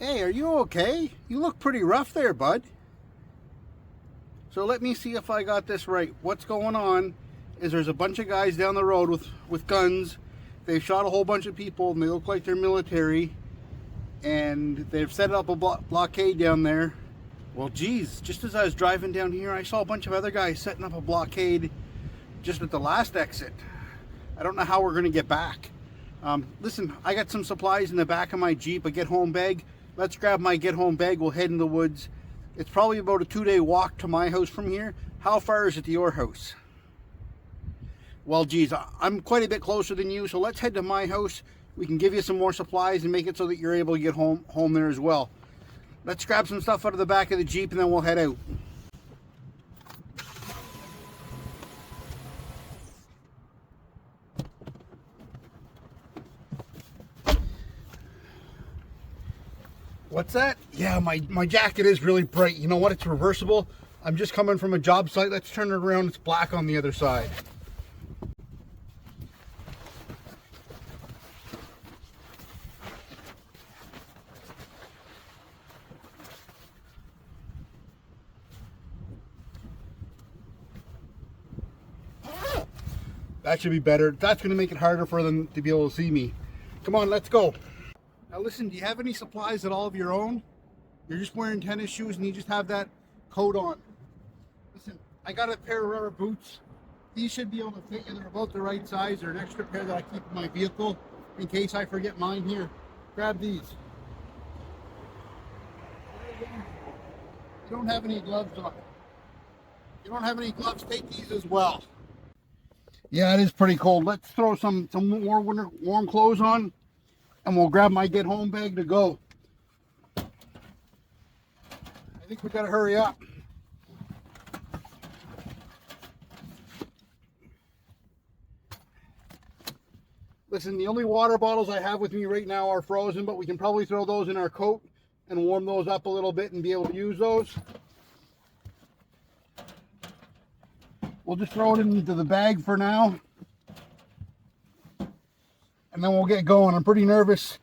Hey, are you okay? You look pretty rough there, bud. So let me see if I got this right. What's going on is there's a bunch of guys down the road with guns. They've shot a whole bunch of people and they look like they're military. And they've set up a blockade down there. Well, geez, just as I was driving down here, I saw a bunch of other guys setting up a blockade just at the last exit. I don't know how we're going to get back. Listen, I got some supplies in the back of my Jeep, a get home bag. Let's grab my get home bag. We'll head in the woods. It's probably about a 2-day walk to my house from here. How far is it to your house? Well, geez, I'm quite a bit closer than you, so let's head to my house. We can give you some more supplies and make it so that you're able to get home there as well. Let's grab some stuff out of the back of the Jeep and then we'll head out. What's that? Yeah, my jacket is really bright. You know what? It's reversible. I'm just coming from a job site. Let's turn it around. It's black on the other side. That should be better. That's going to make it harder for them to be able to see me. Come on, let's go. Now listen, do you have any supplies at all of your own? You're just wearing tennis shoes and you just have that coat on. Listen, I got a pair of rubber boots. These should be able to fit you. They're about the right size. They're an extra pair that I keep in my vehicle in case I forget mine here. Grab these. You don't have any gloves on. You don't have any gloves, take these as well. Yeah, it is pretty cold. Let's throw some more warm clothes on and we'll grab my get home bag to go. I think we gotta hurry up. Listen, the only water bottles I have with me right now are frozen, but we can probably throw those in our coat and warm those up a little bit and be able to use those. We'll just throw it into the bag for now. And then we'll get going. I'm pretty nervous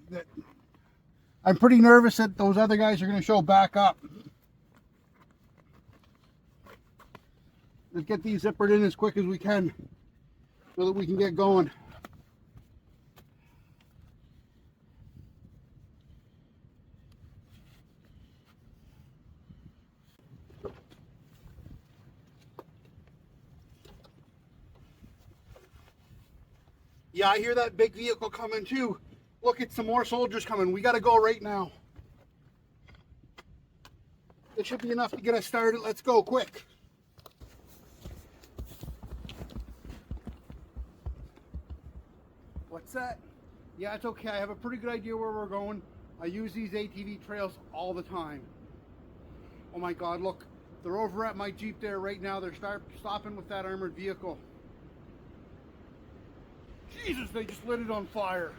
that those other guys are going to show back up. Let's get these zippered in as quick as we can so that we can get going. Yeah, I hear that big vehicle coming too. Look, it's some more soldiers coming. We got to go right now. It should be enough to get us started. Let's go quick. What's that? Yeah, it's okay. I have a pretty good idea where we're going. I use these ATV trails all the time. Oh my God, look. They're over at my Jeep there right now. They're stopping with that armored vehicle. Jesus, they just lit it on fire.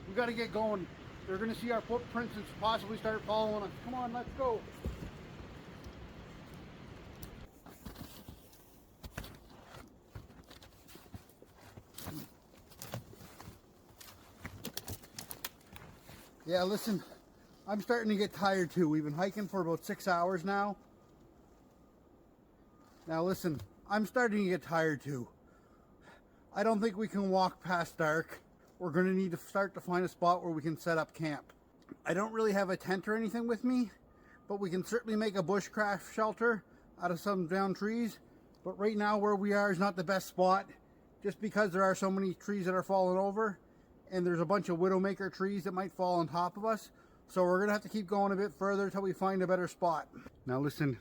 We got to get going. They're going to see our footprints and possibly start following us. Come on, let's go. Yeah, listen, I'm starting to get tired too. We've been hiking for about 6 hours now. Now listen, I'm starting to get tired too. I don't think we can walk past dark. We're going to need to start to find a spot where we can set up camp. I don't really have a tent or anything with me, but we can certainly make a bushcraft shelter out of some downed trees. But right now where we are is not the best spot, just because there are so many trees that are falling over, and there's a bunch of widowmaker trees that might fall on top of us. So we're going to have to keep going a bit further until we find a better spot. Now listen,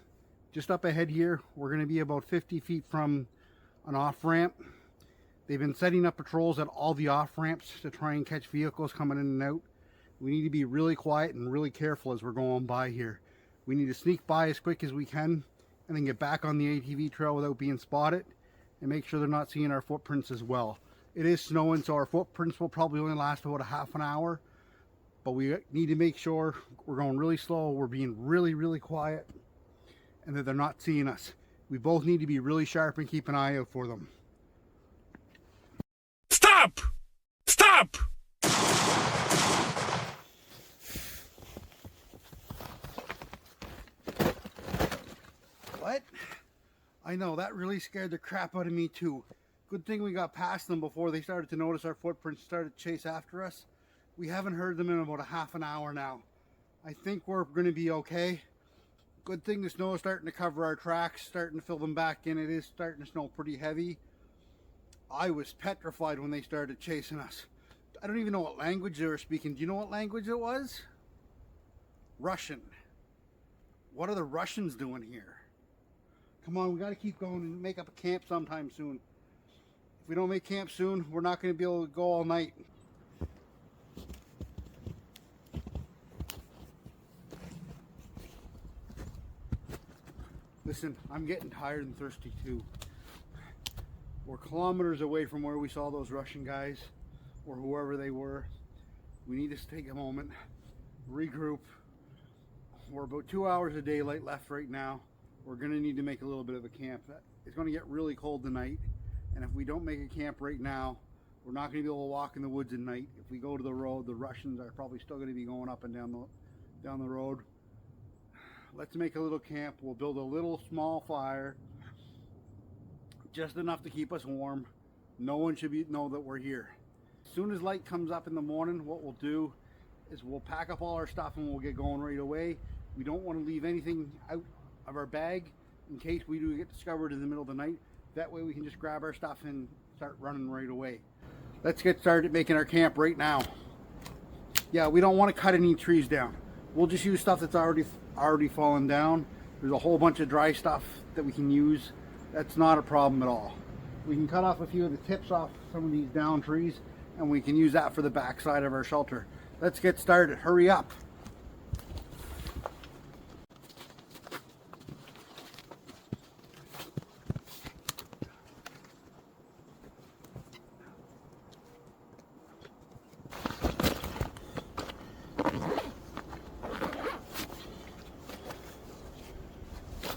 just up ahead here, we're going to be about 50 feet from an off-ramp. They've been setting up patrols at all the off-ramps to try and catch vehicles coming in and out. We need to be really quiet and really careful as we're going by here. We need to sneak by as quick as we can and then get back on the ATV trail without being spotted and make sure they're not seeing our footprints as well. It is snowing, so our footprints will probably only last about a half an hour, but we need to make sure we're going really slow, we're being really, really quiet, and that they're not seeing us. We both need to be really sharp and keep an eye out for them. Stop! Stop! I know, that really scared the crap out of me too. Good thing we got past them before they started to notice our footprints, started to chase after us. We haven't heard them in about a half an hour now. I think we're going to be okay. Good thing the snow is starting to cover our tracks, starting to fill them back in. It is starting to snow pretty heavy. I was petrified when they started chasing us. I don't even know what language they were speaking. Do you know what language it was? Russian. What are the Russians doing here? Come on, we got to keep going and make up a camp sometime soon. If we don't make camp soon, we're not going to be able to go all night. Listen, I'm getting tired and thirsty too. We're kilometers away from where we saw those Russian guys, or whoever they were. We need to take a moment, regroup. We're about 2 hours of daylight left right now. We're going to need to make a little bit of a camp. It's going to get really cold tonight, and if we don't make a camp right now, we're not going to be able to walk in the woods at night. If we go to the road, the Russians are probably still going to be going up and down the road. Let's make a little camp. We'll build a little small fire, just enough to keep us warm. No one should know that we're here. As soon as light comes up in the morning, what we'll do is we'll pack up all our stuff and we'll get going right away. We don't want to leave anything out of our bag in case we do get discovered in the middle of the night. That way we can just grab our stuff and start running right away. Let's get started making our camp right now. Yeah, we don't want to cut any trees down. We'll just use stuff that's already fallen down. There's a whole bunch of dry stuff that we can use. That's not a problem at all. We can cut off a few of the tips off some of these down trees, and we can use that for the back side of our shelter. Let's get started. Hurry up.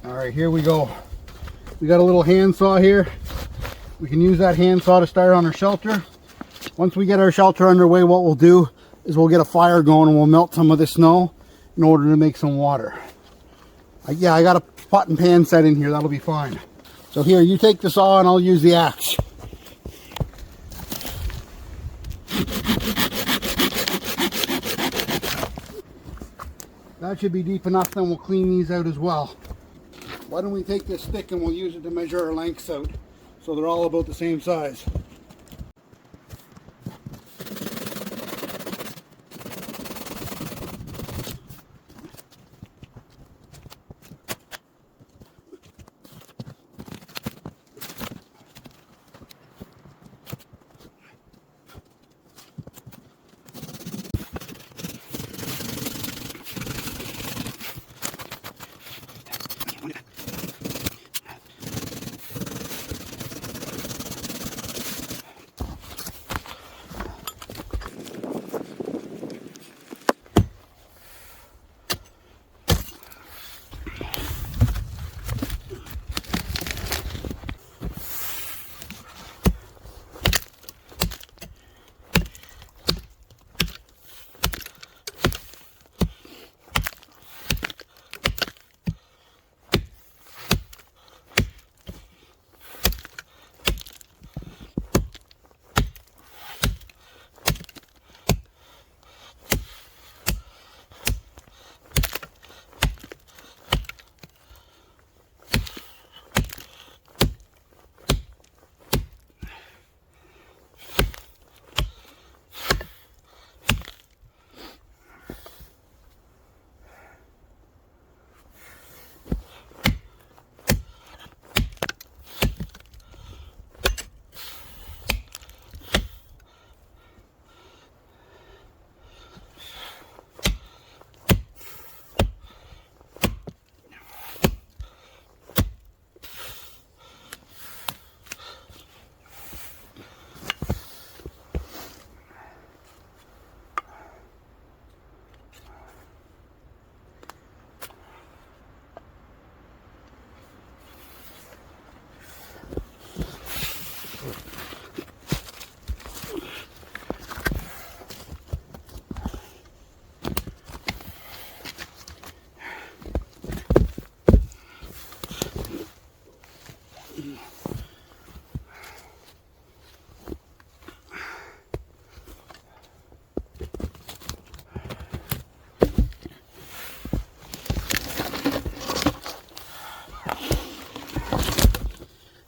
All right, here we go. We got a little handsaw here. We can use that handsaw to start on our shelter. Once we get our shelter underway, what we'll do is we'll get a fire going and we'll melt some of the snow in order to make some water. Yeah, I got a pot and pan set in here. That'll be fine. So here, you take the saw and I'll use the axe. That should be deep enough, then we'll clean these out as well. Why don't we take this stick and we'll use it to measure our lengths out so they're all about the same size.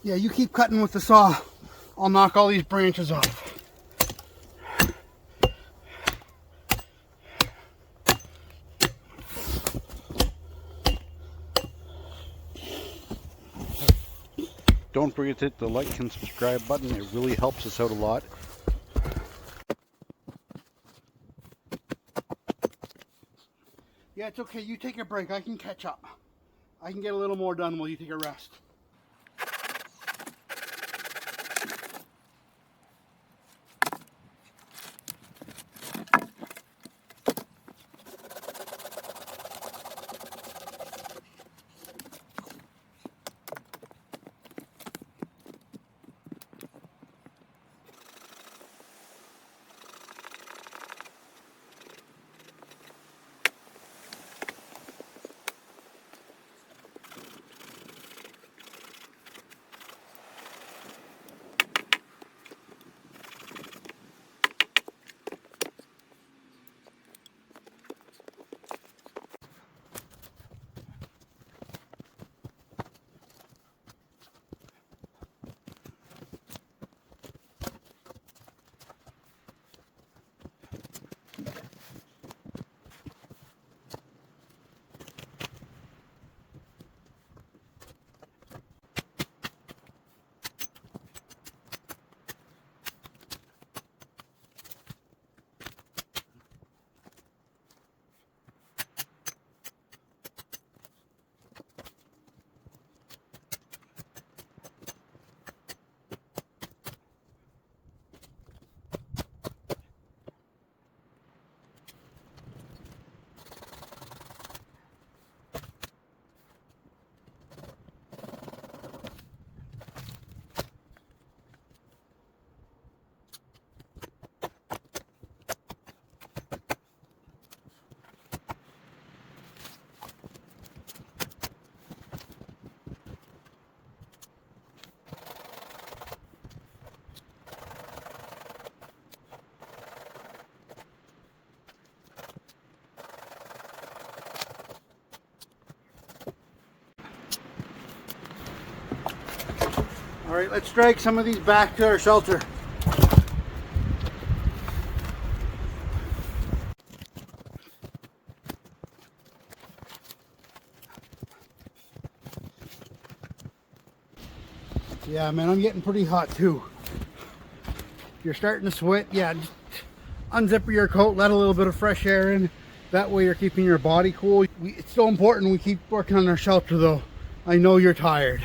Yeah, you keep cutting with the saw. I'll knock all these branches off. Don't forget to hit the like and subscribe button. It really helps us out a lot. Yeah, it's okay. You take a break. I can catch up. I can get a little more done while you take a rest. All right, let's drag some of these back to our shelter. Yeah, man, I'm getting pretty hot too. If you're starting to sweat, yeah, just unzip your coat, let a little bit of fresh air in. That way you're keeping your body cool. It's so important we keep working on our shelter though. I know you're tired.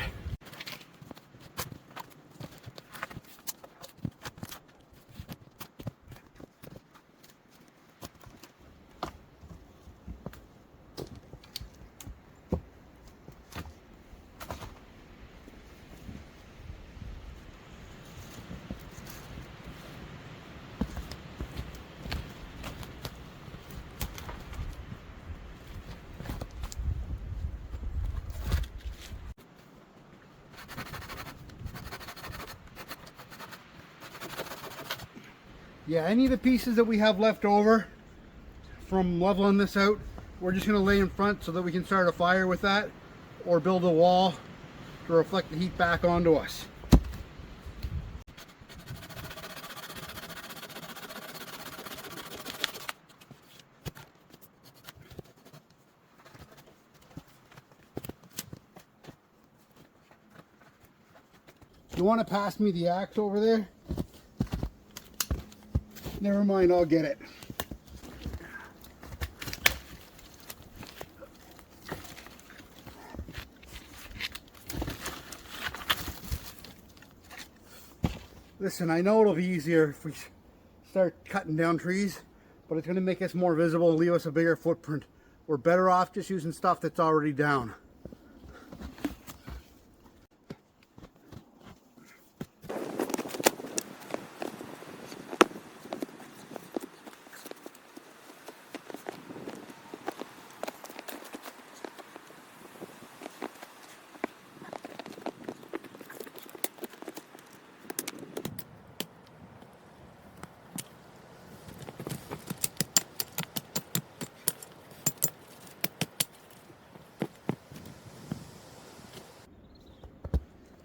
Yeah, any of the pieces that we have left over from leveling this out, we're just going to lay in front so that we can start a fire with that, or build a wall to reflect the heat back onto us. You want to pass me the axe over there? Never mind, I'll get it. Listen, I know it'll be easier if we start cutting down trees, but it's going to make us more visible and leave us a bigger footprint. We're better off just using stuff that's already down.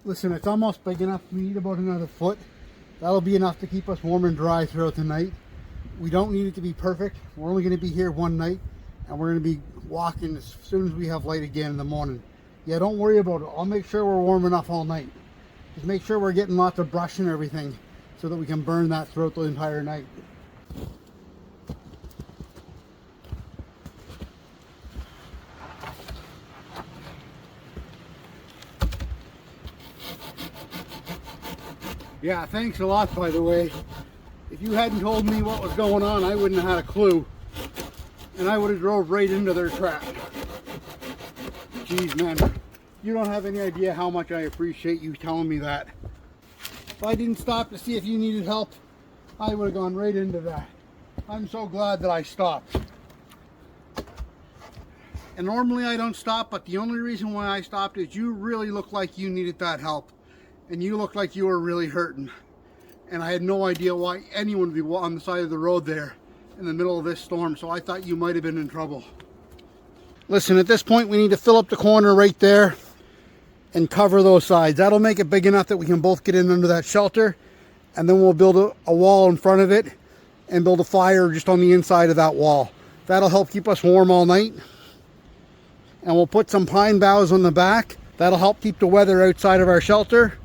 Listen, it's almost big enough. We need about another foot. That'll be enough to keep us warm and dry throughout the night. We don't need it to be perfect. We're only going to be here one night, and we're going to be walking as soon as we have light again in the morning. Yeah, don't worry about it. I'll make sure we're warm enough all night. Just make sure we're getting lots of brush and everything so that we can burn that throughout the entire night. Yeah, thanks a lot, by the way. If you hadn't told me what was going on, I wouldn't have had a clue. And I would have drove right into their trap. Jeez, man. You don't have any idea how much I appreciate you telling me that. If I didn't stop to see if you needed help, I would have gone right into that. I'm so glad that I stopped. And normally I don't stop, but the only reason why I stopped is you really looked like you needed that help. And you looked like you were really hurting. And I had no idea why anyone would be on the side of the road there in the middle of this storm, so I thought you might have been in trouble. Listen, at this point we need to fill up the corner right there and cover those sides. That'll make it big enough that we can both get in under that shelter, and then we'll build a wall in front of it and build a fire just on the inside of that wall. That'll help keep us warm all night. And we'll put some pine boughs on the back. That'll help keep the weather outside of our shelter,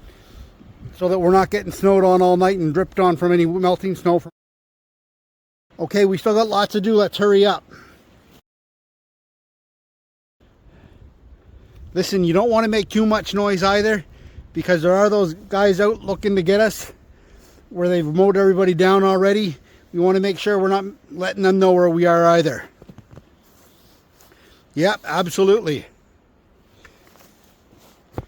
so that we're not getting snowed on all night and dripped on from any melting snow. Okay, we still got lots to do. Let's hurry up. Listen, you don't want to make too much noise either, because there are those guys out looking to get us where they've mowed everybody down already. We want to make sure we're not letting them know where we are either. Yep, absolutely.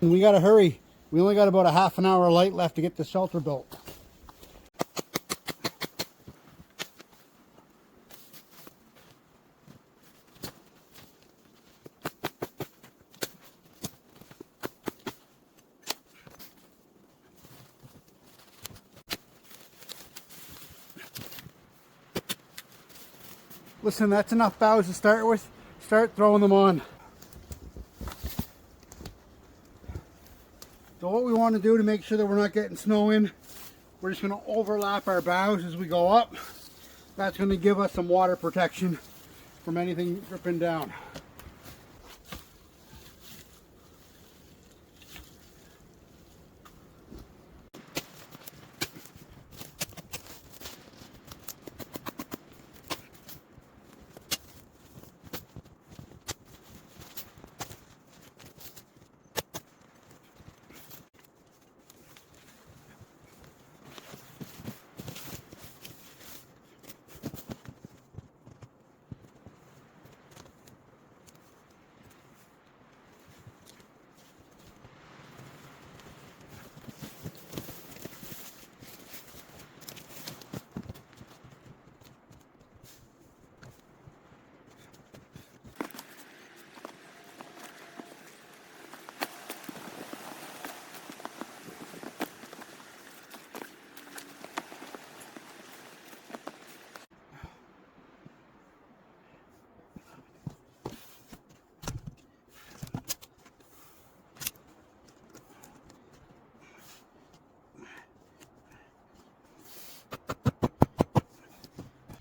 We got to hurry. We only got about a half an hour light left to get the shelter built. Listen, that's enough boughs to start with. Start throwing them on. So what we want to do to make sure that we're not getting snow in, we're just going to overlap our boughs as we go up. That's going to give us some water protection from anything dripping down.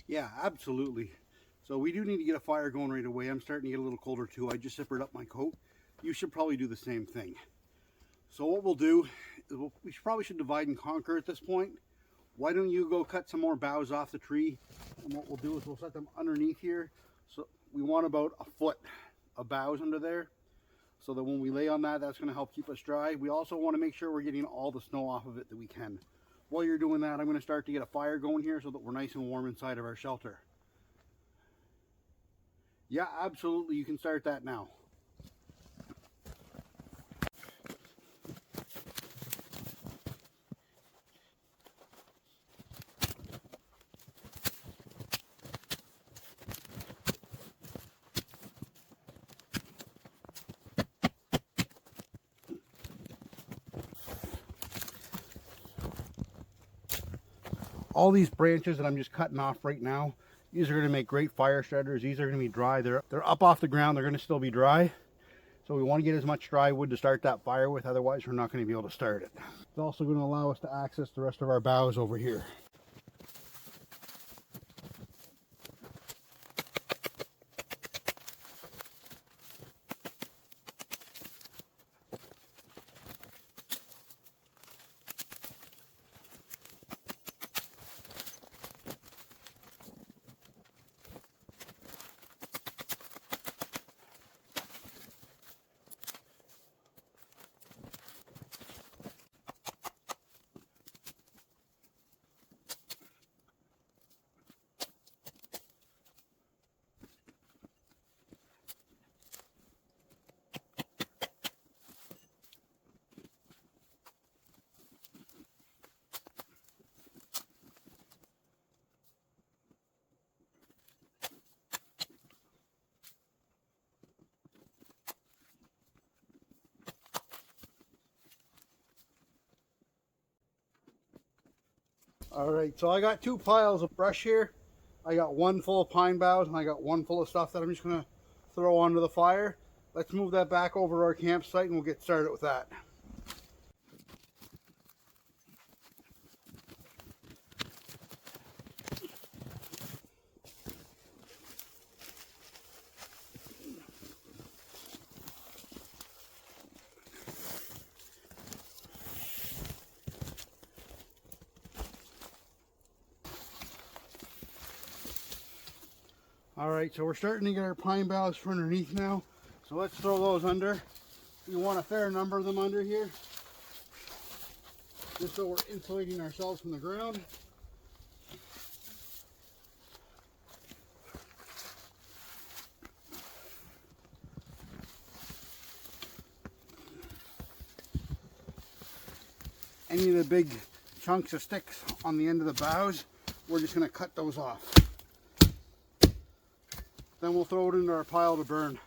Yeah, absolutely. So we do need to get a fire going right away. I'm starting to get a little colder too. I just zippered up my coat. You should probably do the same thing. So what we'll do is we probably should divide and conquer at this point. Why don't you go cut some more boughs off the tree? And what we'll do is we'll set them underneath here. So we want about a foot of boughs under there, so that when we lay on that, that's going to help keep us dry. We also want to make sure we're getting all the snow off of it that we can. While you're doing that, I'm going to start to get a fire going here so that we're nice and warm inside of our shelter. Yeah, absolutely. You can start that now. All these branches that I'm just cutting off right now, these are going to make great fire starters. These are going to be dry. They're up off the ground. They're going to still be dry. So So we want to get as much dry wood to start that fire with, otherwise we're not going to be able to start it. It's also going to allow us to access the rest of our boughs over here. Alright, so I got two piles of brush here. I got one full of pine boughs and I got one full of stuff that I'm just going to throw onto the fire. Let's move that back over to our campsite and we'll get started with that. Alright, so we're starting to get our pine boughs from underneath now. So let's throw those under. We want a fair number of them under here, just so we're insulating ourselves from the ground. Any of the big chunks of sticks on the end of the boughs, we're just going to cut those off. Then we'll throw it into our pile to burn.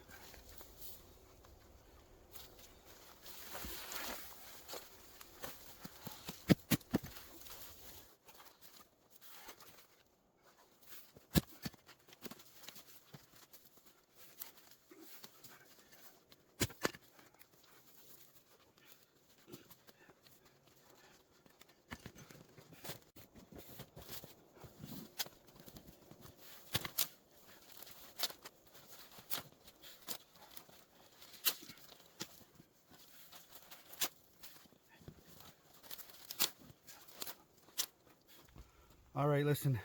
All right, listen,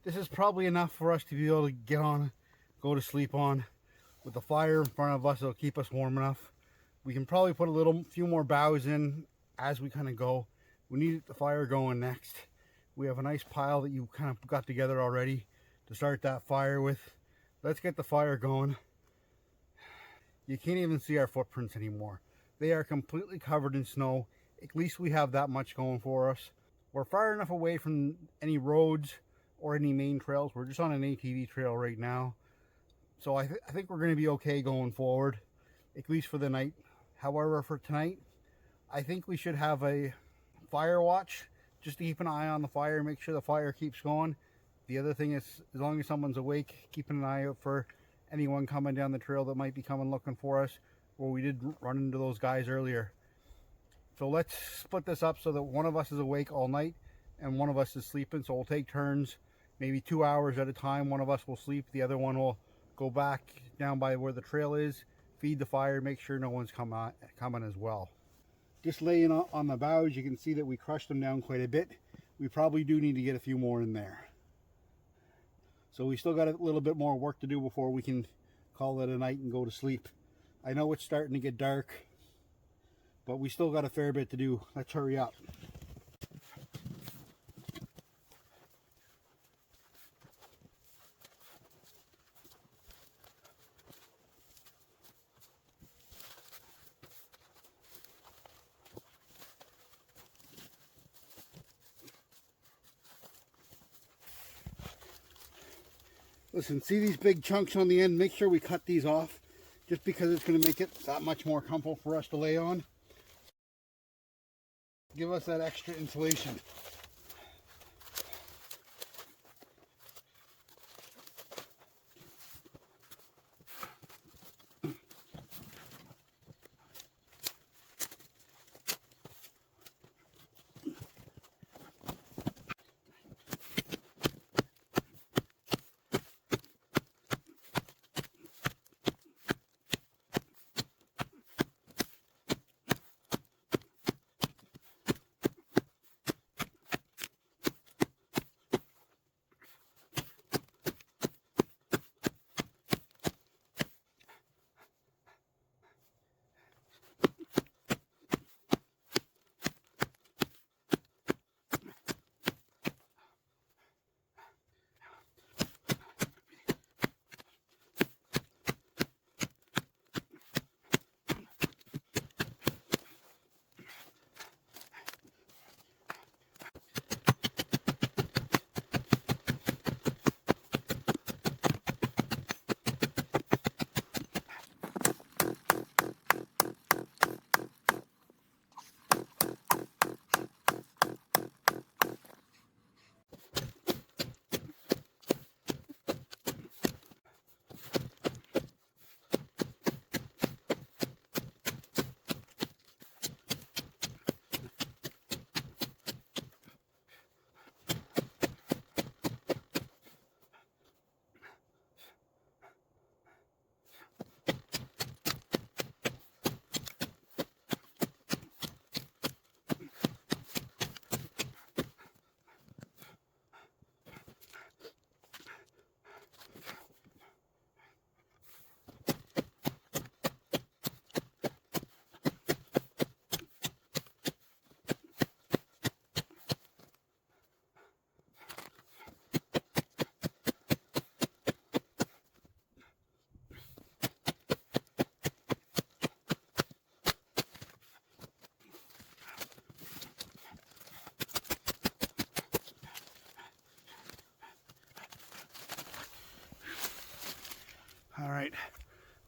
this is probably enough for us to be able to get on, go to sleep on. With the fire in front of us, it'll keep us warm enough. We can probably put a few more boughs in as we kind of go. We need the fire going next. We have a nice pile that you kind of got together already to start that fire with. Let's get the fire going. You can't even see our footprints anymore. They are completely covered in snow. At least we have that much going for us. We're far enough away from any roads or any main trails. We're just on an ATV trail right now. So I think we're going to be okay going forward, at least for the night. However, for tonight, I think we should have a fire watch just to keep an eye on the fire, make sure the fire keeps going. The other thing is, as long as someone's awake, keeping an eye out for anyone coming down the trail that might be coming looking for us, where we did run into those guys earlier. So let's split this up so that one of us is awake all night and one of us is sleeping. So we'll take turns, maybe 2 hours at a time. One of us will sleep, the other one will go back down by where the trail is, feed the fire, make sure no one's coming as well. Just laying on the boughs, you can see that we crushed them down quite a bit. We probably do need to get a few more in there. So we still got a little bit more work to do before we can call it a night and go to sleep. I know it's starting to get dark, but we still got a fair bit to do. Let's hurry up. Listen, see these big chunks on the end? Make sure we cut these off, just because it's going to make it that much more comfortable for us to lay on. Give us that extra insulation.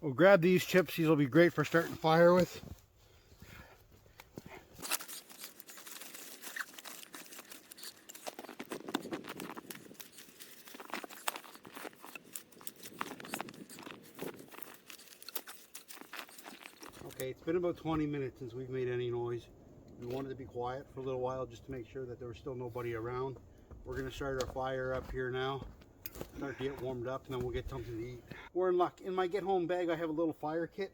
We'll grab these chips. These will be great for starting fire with. Okay, it's been about 20 minutes since we've made any noise. We wanted to be quiet for a little while just to make sure that there was still nobody around. We're going to start our fire up here now. Start to get warmed up, and then we'll get something to eat. We're in luck. In my get home bag I have a little fire kit.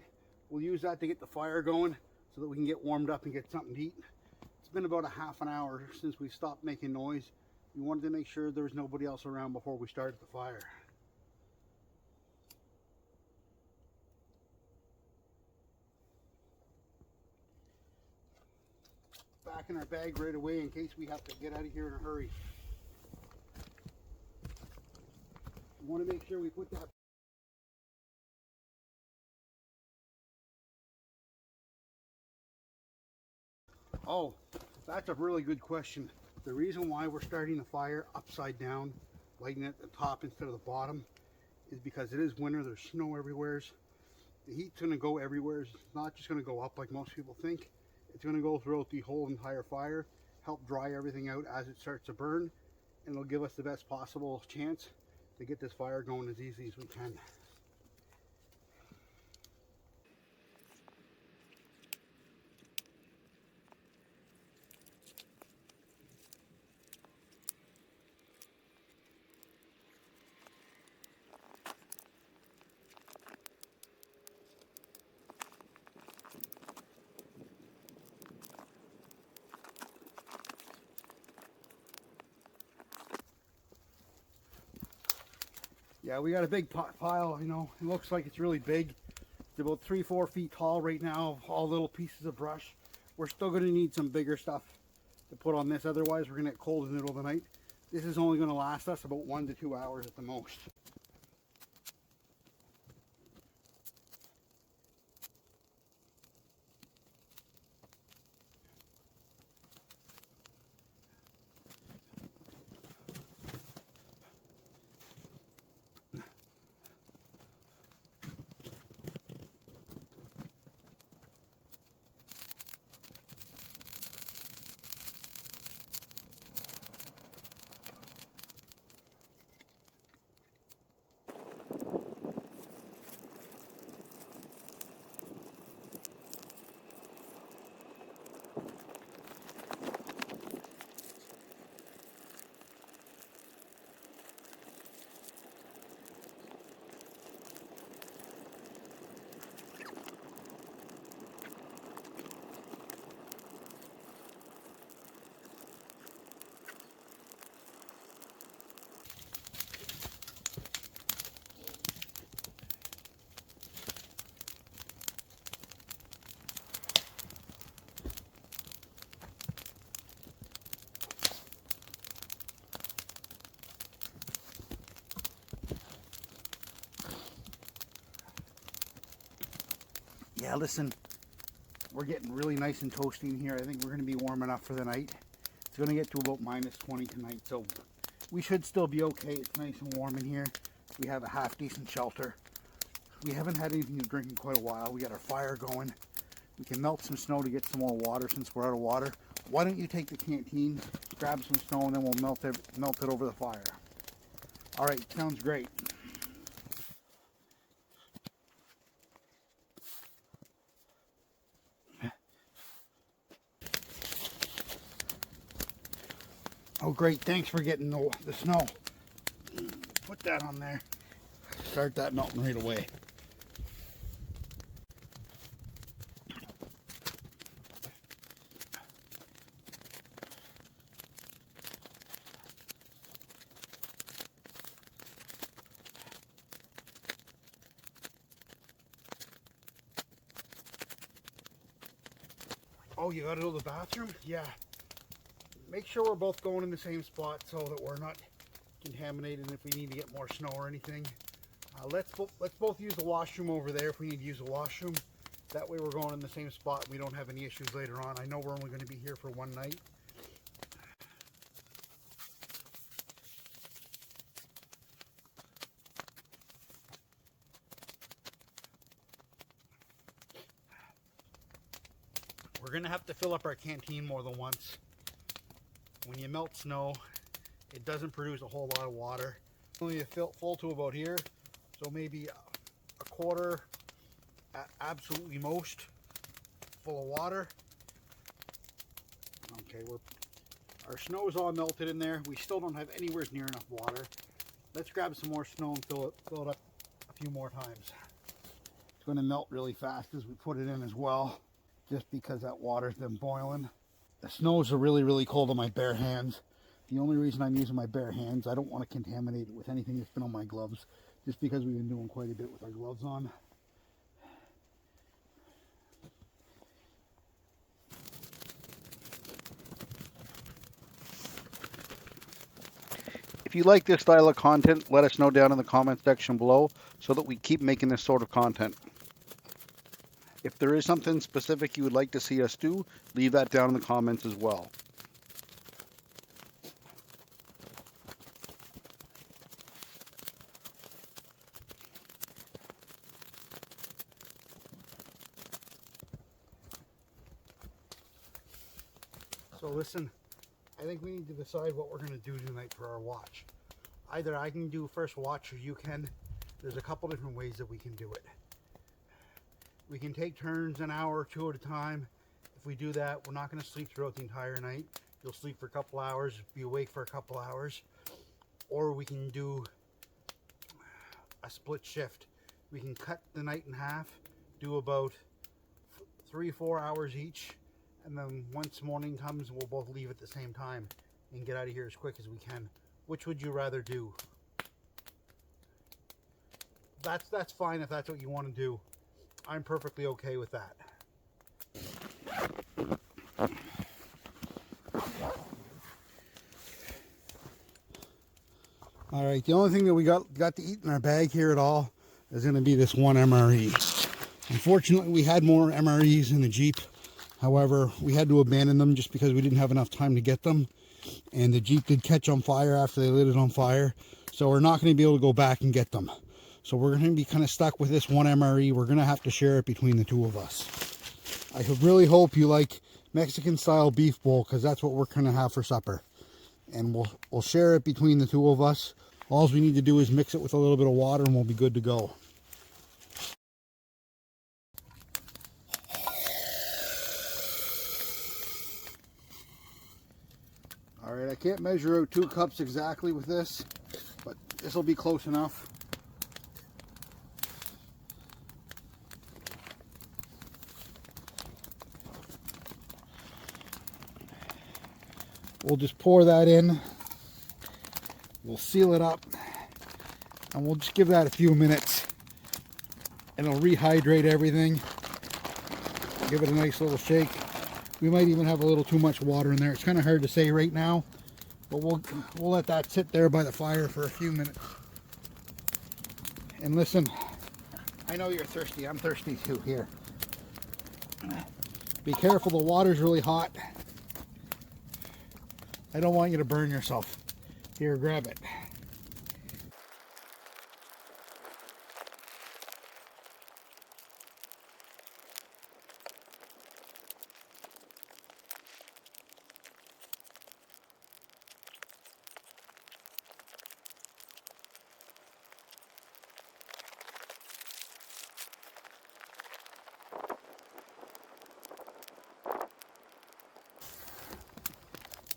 We'll use that to get the fire going so that we can get warmed up and get something to eat. It's been about a half an hour since we stopped making noise. We wanted to make sure there was nobody else around before we started the fire. Back in our bag right away in case we have to get out of here in a hurry. We want to make sure we put that. Oh, that's a really good question. The reason why we're starting the fire upside down, lighting at the top instead of the bottom, is because it is winter. There's snow everywhere. The heat's going to go everywhere. It's not just going to go up like most people think. It's going to go throughout the whole entire fire, help dry everything out as it starts to burn, and it'll give us the best possible chance to get this fire going as easy as we can. Yeah, we got a big pile, you know, it looks like it's really big. It's about 3-4 feet tall right now, all little pieces of brush. We're still going to need some bigger stuff to put on this, otherwise we're going to get cold in the middle of the night. This is only going to last us about 1 to 2 hours at the most. Yeah, listen, we're getting really nice and toasty in here. I think we're going to be warm enough for the night. It's going to get to about -20 tonight, so we should still be okay. It's nice and warm in here. We have a half decent shelter. We haven't had anything to drink in quite a while. We got our fire going. We can melt some snow to get some more water since we're out of water. Why don't you take the canteen, grab some snow, and then we'll melt it over the fire. All right, sounds great. Oh great, thanks for getting the snow. Put that on there. Start that melting right away. Oh, you gotta go to the bathroom? Yeah. Make sure we're both going in the same spot so that we're not contaminated if we need to get more snow or anything. Let's both use the washroom over there if we need to use the washroom. That way we're going in the same spot and we don't have any issues later on. I know we're only going to be here for one night. going to have to fill up our canteen more than once. When you melt snow, it doesn't produce a whole lot of water. Only full to about here, so maybe a quarter at absolutely most full of water. Okay, our snow is all melted in there. We still don't have anywhere near enough water. Let's grab some more snow and fill it up a few more times. It's going to melt really fast as we put it in as well, just because that water's been boiling. The snows are really, really cold on my bare hands. The only reason I'm using my bare hands, I don't want to contaminate it with anything that's been on my gloves, just because we've been doing quite a bit with our gloves on. If you like this style of content, let us know down in the comment section below so that we keep making this sort of content. If there is something specific you would like to see us do, leave that down in the comments as well. So listen, I think we need to decide what we're going to do tonight for our watch. Either I can do first watch or you can. There's a couple different ways that we can do it. We can take turns an hour or two at a time. If we do that, we're not going to sleep throughout the entire night. You'll sleep for a couple hours, be awake for a couple hours. Or we can do a split shift. We can cut the night in half, do about 3-4 hours each, and then once morning comes, we'll both leave at the same time and get out of here as quick as we can. Which would you rather do? That's fine if that's what you want to do. I'm perfectly okay with that. All right, the only thing that we got to eat in our bag here at all is going to be this one MRE. Unfortunately, we had more MREs in the Jeep. However, we had to abandon them just because we didn't have enough time to get them. And the Jeep did catch on fire after they lit it on fire. So we're not going to be able to go back and get them. So we're going to be kind of stuck with this one MRE. We're going to have to share it between the two of us. I really hope you like Mexican style beef bowl, because that's what we're going to have for supper. And we'll share it between the two of us. All we need to do is mix it with a little bit of water and we'll be good to go. All right, I can't measure out 2 cups exactly with this, but this will be close enough. We'll just pour that in. We'll seal it up, and we'll just give that a few minutes, and it'll rehydrate everything. Give it a nice little shake. We might even have a little too much water in there. It's kind of hard to say right now, but we'll let that sit there by the fire for a few minutes. And listen, I know you're thirsty. I'm thirsty too. Here. Be careful, the water's really hot. I don't want you to burn yourself. Here, grab it.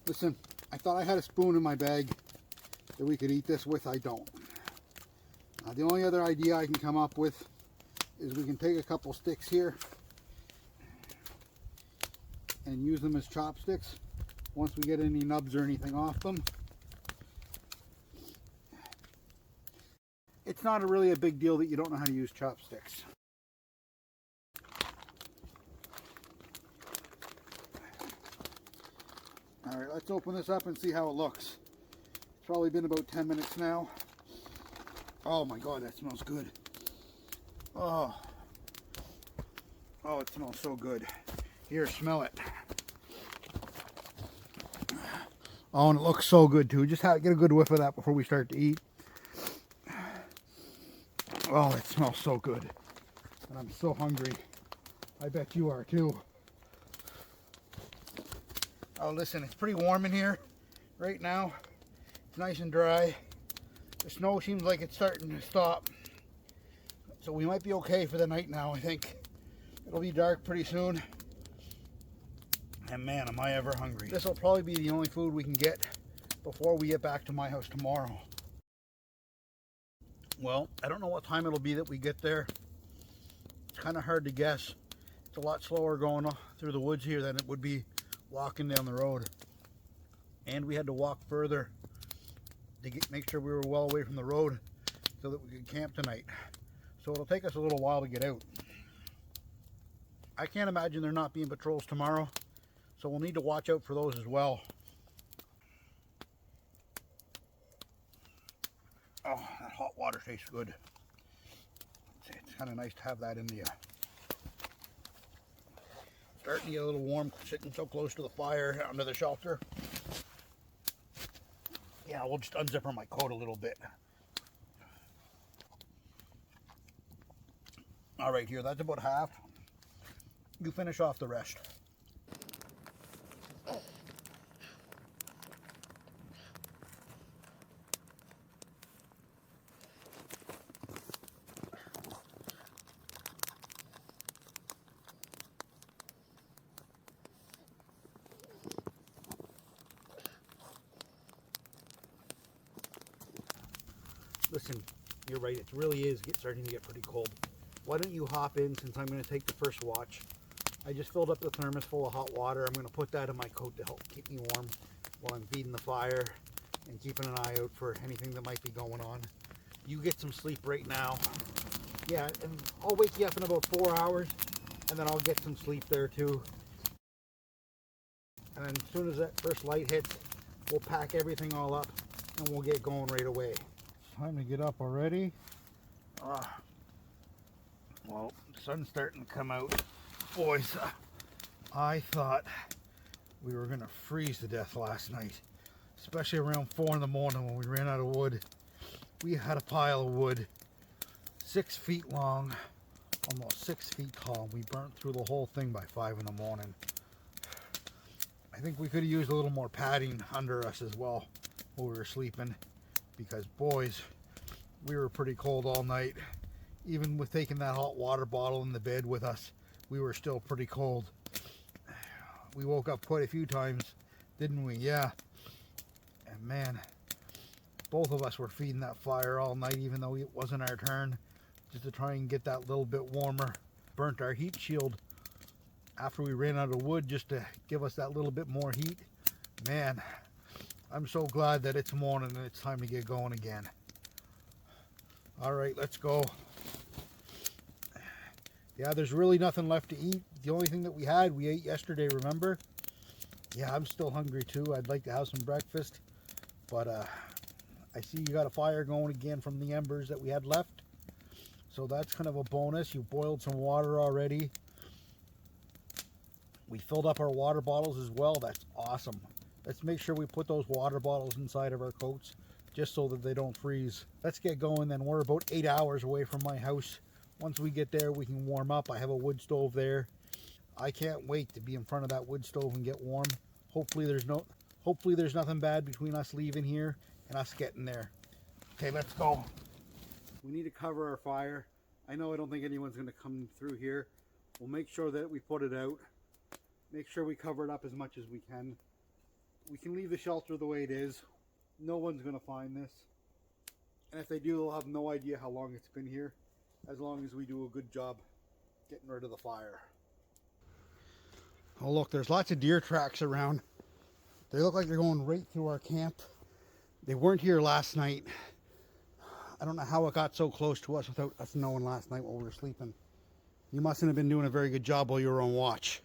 Listen, I thought I had a spoon in my bag that we could eat this with. I don't. The only other idea I can come up with is we can take a couple sticks here and use them as chopsticks once we get any nubs or anything off them. It's not really a big deal that you don't know how to use chopsticks. All right, let's open this up and see how it looks. It's probably been about 10 minutes now. Oh my God, that smells good. Oh, it smells so good. Here, smell it. Oh, and it looks so good too. Just get a good whiff of that before we start to eat. Oh, it smells so good. And I'm so hungry. I bet you are too. Oh, listen, it's pretty warm in here right now. It's nice and dry. The snow seems like it's starting to stop. So we might be okay for the night now, I think. It'll be dark pretty soon. And man, am I ever hungry. This will probably be the only food we can get before we get back to my house tomorrow. Well, I don't know what time it'll be that we get there. It's kind of hard to guess. It's a lot slower going through the woods here than it would be walking down the road. And we had to walk further to make sure we were well away from the road so that we could camp tonight. So it'll take us a little while to get out. I can't imagine there not being patrols tomorrow, so we'll need to watch out for those as well. Oh, that hot water tastes good. It's kind of nice to have that in the starting to get a little warm sitting so close to the fire under the shelter. Yeah, we'll just unzip my coat a little bit. All right, here, that's about half. You finish off the rest. Listen, you're right, it really is starting to get pretty cold. Why don't you hop in since I'm going to take the first watch? I just filled up the thermos full of hot water. I'm going to put that in my coat to help keep me warm while I'm feeding the fire and keeping an eye out for anything that might be going on. You get some sleep right now. Yeah, and I'll wake you up in about 4 hours, and then I'll get some sleep there too. And then as soon as that first light hits, we'll pack everything all up and we'll get going right away. It's time to get up already. Well, the sun's starting to come out. Boys, I thought we were gonna freeze to death last night, especially around 4 in the morning when we ran out of wood. We had a pile of wood 6 feet long, almost 6 feet tall. We burnt through the whole thing by 5 in the morning. I think we could have used a little more padding under us as well while we were sleeping, because boys, we were pretty cold all night. Even with taking that hot water bottle in the bed with us, we were still pretty cold. We woke up quite a few times, didn't we? Yeah. And man, both of us were feeding that fire all night, even though it wasn't our turn, just to try and get that little bit warmer. Burnt our heat shield after we ran out of wood just to give us that little bit more heat. Man, I'm so glad that it's morning and it's time to get going again. All right, let's go. Yeah, there's really nothing left to eat. The only thing that we ate yesterday, remember? Yeah, I'm still hungry too. I'd like to have some breakfast. But I see you got a fire going again from the embers that we had left. So that's kind of a bonus. You boiled some water already. We filled up our water bottles as well. That's awesome. Let's make sure we put those water bottles inside of our coats just so that they don't freeze. Let's get going then. We're about 8 hours away from my house. Once we get there, we can warm up. I have a wood stove there. I can't wait to be in front of that wood stove and get warm. Hopefully there's nothing bad between us leaving here and us getting there. Okay, let's go. We need to cover our fire. I don't think anyone's going to come through here. We'll make sure that we put it out. Make sure we cover it up as much as we can. We can leave the shelter the way it is. No one's going to find this. And if they do, they'll have no idea how long it's been here, as long as we do a good job getting rid of the fire. Oh look, there's lots of deer tracks around. They look like they're going right through our camp. They weren't here last night. I don't know how it got so close to us without us knowing last night while we were sleeping. You mustn't have been doing a very good job while you were on watch.